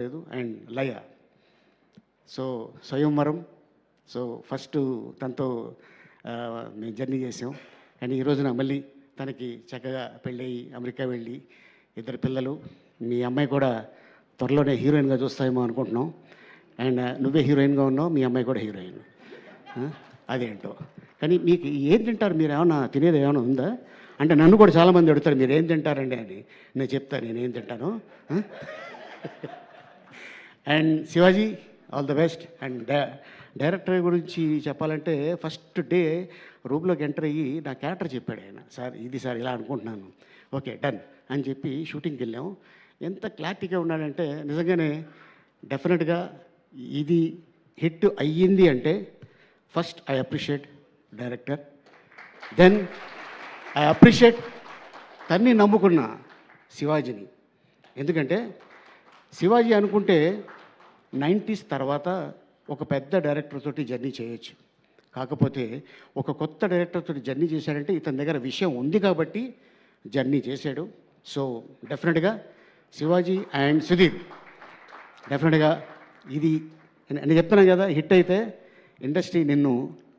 లేదు and Laya. So స్వయంవరం. So first తనతో మేము జర్నీ చేసాం. కానీ ఈ రోజున మళ్ళీ తనకి చక్కగా పెళ్ళయి అమెరికా వెళ్ళి 2 పిల్లలు. మీ అమ్మాయి కూడా త్వరలోనే హీరోయిన్గా చూస్తామేమో అనుకుంటున్నాం. అండ్ నువ్వే హీరోయిన్గా ఉన్నావు, మీ అమ్మాయి కూడా హీరోయిన్. అదేంటో. కానీ మీకు ఏం తింటారు, మీరు ఏమన్నా తినేది ఏమైనా ఉందా అంటే నన్ను కూడా చాలామంది అడుగుతారు మీరు ఏం తింటారండి అని. నేను చెప్తాను నేనేం తింటాను. And Shivaji all the best. And director గురించి చెప్పాలంటే ఫస్ట్ డే రూమ్లోకి ఎంటర్ అయ్యి నా క్యారెక్టర్ చెప్పాడు ఆయన. సార్ ఇది సార్ ఇలా అనుకుంటున్నాను, ఓకే డన్ అని చెప్పి షూటింగ్కి వెళ్ళాం. ఎంత క్లారిటీగా ఉన్నాడంటే నిజంగానే డెఫినెట్గా ఇది హిట్ అయ్యింది అంటే first I appreciate director, then I appreciate తన్ని నమ్ముకున్న శివాజీని. ఎందుకంటే శివాజీ అనుకుంటే 90s తర్వాత ఒక పెద్ద డైరెక్టర్ తోటి జర్నీ చేయొచ్చు. కాకపోతే ఒక కొత్త డైరెక్టర్ తోటి జర్నీ చేశాడంటే ఇతని దగ్గర విషయం ఉంది కాబట్టి జర్నీ చేశాడు. సో డెఫినెట్గా శివాజీ అండ్ సుధీర్ డెఫినెట్గా ఇది నేను చెప్తున్నాను కదా, హిట్ అయితే ఇండస్ట్రీ నిన్ను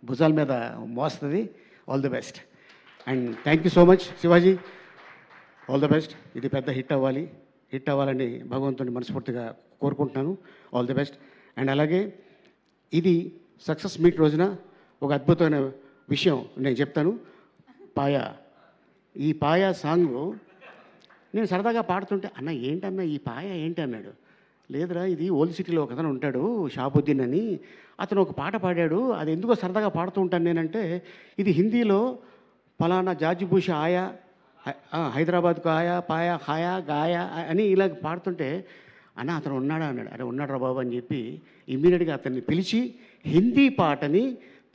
భుజాల మీద మోస్తుంది. All the best and thank you so much Shivaji. All the best. ఇది పెద్ద హిట్ అవ్వాలని భగవంతుని మనస్ఫూర్తిగా కోరుకుంటున్నాను. All the best. అండ్ అలాగే ఇది సక్సెస్ మీట్ రోజున ఒక అద్భుతమైన విషయం నేను చెప్తాను. ఈ పాయ సాంగ్ నేను సరదాగా పాడుతుంటే అన్న ఏంటన్నా ఈ పాయ ఏంటి అన్నాడు. లేదురా ఇది ఓల్డ్ సిటీలో ఒక అతను ఉంటాడు షాబుద్దీన్ అని, అతను ఒక పాట పాడాడు, అది ఎందుకో సరదాగా పాడుతూ ఉంటాను నేనంటే ఇది హిందీలో ఫలానా జాజిబూష ఆయా హైదరాబాద్కు ఆయా పాయా ఖాయా గాయా అని ఇలా పాడుతుంటే అన్న అతను ఉన్నాడా అన్నాడు. అరే ఉన్నాడు రా బాబు అని చెప్పి ఇమ్మీడియట్గా అతన్ని పిలిచి హిందీ పాటని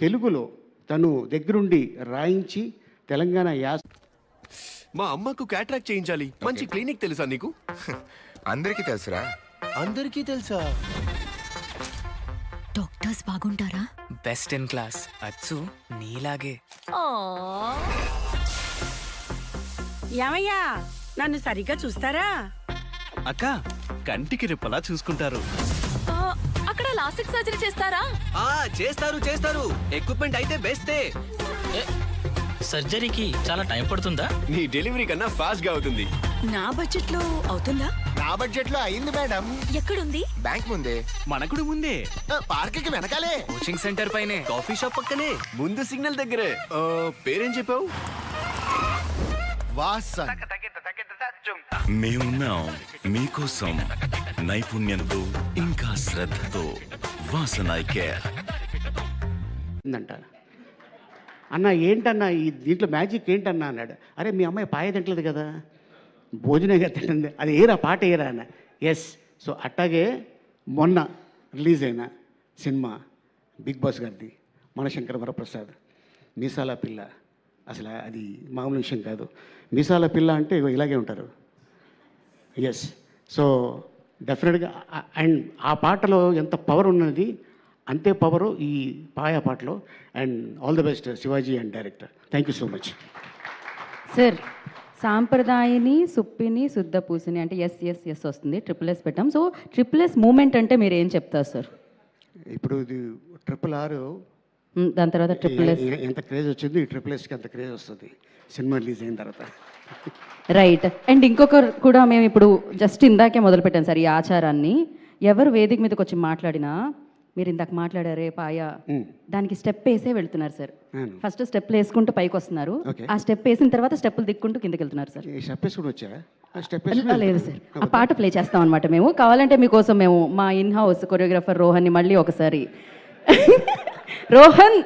తెలుగులో తను దగ్గరుండి రాయించి తెలంగాణ యాస. మా అమ్మకు క్యాట్రాక్ట్ చేయించాలి, మంచి క్లినిక్ తెలుసా నీకు? అందరికీ తెలుసురా. అందరికీ తెలుసా? డాక్టర్స్ బాగుంటారా? Best in class. అచ్చు నీలాగే. ఏమయ్యా నన్ను సరిగ్గా చూస్తారా? అక్క కంటికి రెప్పలా చూసుకుంటారు. అక్కడ లాసిక్ సర్జరీ చేస్తారా? చేస్తారు. ఎక్విప్మెంట్ అయితే బెస్టే. సర్జరీకి చాలా టైం పడుతుందా? నీ డెలివరీ కన్నా ఫాస్ట్ గా అవుతుంది. నా బడ్జెట్ లో అవుతుందా? నా బడ్జెట్ లో అయింది మేడం. ఎక్కడుంది? బ్యాంక్ ముందే, మనకుడు ముందే, పార్క్ కి వెనకాలే, కోచింగ్ సెంటర్ పైనే, కాఫీ షాప్ పక్కనే, ముందు సిగ్నల్ దగ్గరే. పేరేం చెప్పావు? వాసన్. మేమున్నాం మీకోసం నైపుణ్యంతో ఇంకా శ్రద్ధతో. Vasan I care. అన్న ఏంటన్నా ఈ దీంట్లో మ్యాజిక్ ఏంటన్నా అన్నాడు. అరే మీ అమ్మాయి పాయ తింటలేదు కదా, భోజనంగా తింటుంది, అది ఏరా పాట ఏరా అన్న. ఎస్. సో అట్టాగే మొన్న రిలీజ్ అయిన సినిమా బిగ్ బాస్ గారిది మనశంకర వరప్రసాద్ మీసాల పిల్ల. అసలు అది మామూలు విషయం కాదు. మీసాల పిల్ల అంటే ఇలాగే ఉంటారు. ఎస్. సో డెఫినెట్గా అండ్ ఆ పాటలో ఎంత పవర్ ఉన్నది అంతే పవరు ఈ పాయ పాటలో. And all the best Shivaji and director. Thank you so much sir. సాంప్రదాయని సుప్పిని శుద్ధ పూసిని అంటే ఎస్ వస్తుంది, ట్రిపుల్ ఎస్ పెట్టాం. సో ట్రిపుల్ ఎస్ మూమెంట్ అంటే మీరు ఏం చెప్తారు సార్? ఇప్పుడు ఇది RRR దాని తర్వాత ట్రిపుల్ ఎస్ ఎంత క్రేజ్ వచ్చింది, ఈ RSSకి అంత క్రేజ్ వస్తుంది సినిమా రిలీజ్ అయిన తర్వాత. రైట్. అండ్ ఇంకొకరు కూడా మేము ఇప్పుడు జస్ట్ ఇందాకే మొదలుపెట్టాం సార్ ఈ ఆచారాన్ని. ఎవరు వేదిక మీదకి వచ్చి మాట్లాడినా మీరు ఇందాక మాట్లాడారే పాయ, దానికి స్టెప్ వేసే వెళ్తున్నారు సార్. ఫస్ట్ స్టెప్లు వేసుకుంటూ పైకి వస్తున్నారు, ఆ స్టెప్ వేసిన తర్వాత స్టెప్పులు దిక్కుంటూ కిందకి వెళ్తున్నారు సార్. లేదు సార్, ఆ పాట ప్లే చేస్తాం అనమాట మేము. కావాలంటే మీకోసం మేము మా ఇన్ హౌస్ కొరియోగ్రాఫర్ రోహన్ని మళ్ళీ ఒకసారి రోహన్